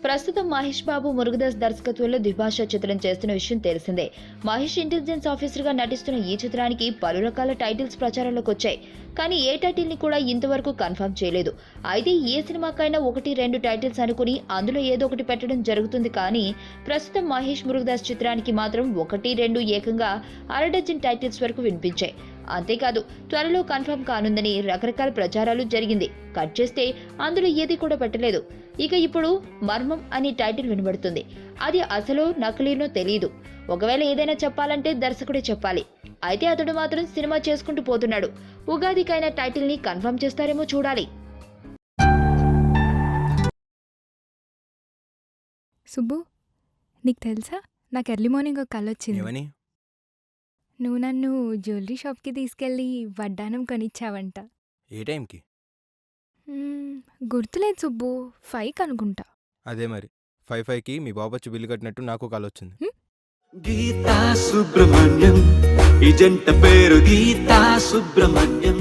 ప్రస్తుతం మహేష్ బాబు మురుగదాస్ దర్శకత్వంలో ద్విభాషా చిత్రం చేస్తున్న విషయం తెలిసిందే. మహేష్ ఇంటెలిజెన్స్ ఆఫీసర్ గా నటిస్తున్న ఈ చిత్రానికి పలు రకాల టైటిల్స్ ప్రచారంలోకి వచ్చాయి. కానీ ఏ టైటిల్ ని కూడా ఇంతవరకు కన్ఫర్మ్ చేయలేదు. అయితే ఏ సినిమాకైనా 1-2 టైటిల్స్ అనుకుని అందులో ఏదో ఒకటి పెట్టడం జరుగుతుంది. కానీ ప్రస్తుతం మహేష్ మురుగదాస్ చిత్రానికి మాత్రం 1-2 ఏకంగా అరడజన్ టైటిల్స్ వరకు వినిపించాయి. అంతేకాదు త్వరలో కన్ఫర్మ్ కానుందని రకరకాల ప్రచారాలు జరిగింది. కట్ చేస్తే అందులో ఏది కూడా పెట్టలేదు. ఇక ఇప్పుడు మర్మం అనే టైటిల్ వినబడుతుంది. అది అసలు నకిలీనో తెలియదు. ఒకవేళ ఏదైనా చెప్పాలంటే దర్శకుడే చెప్పాలి. అయితే అతడు మాత్రం సినిమా చేసుకుంటూ పోతున్నాడు. ఉగాదికైనా టైటిల్ ని కన్ఫర్మ్ చేస్తారేమో చూడాలి. సుబ్బు, నీకు తెలుసా నాకు ఎర్లీ మార్నింగ్ ఒక కల వచ్చింది. ఏమని? నువ్వు నన్ను జ్యువెలరీ షాప్కి తీసుకెళ్ళి వడ్డానం కొనిచ్చావంట. ఏ టైంకి? గుర్తులేదు సుబ్బు, 5 అనుకుంటా. అదే మరి 5:05కి మీ బాబొచ్చి బిల్లు కట్టినట్టు నాకు కాల్ వచ్చింది. గీతా సుబ్రహ్మణ్యం, ఈ జంట పేరు గీతా సుబ్రహ్మణ్యం.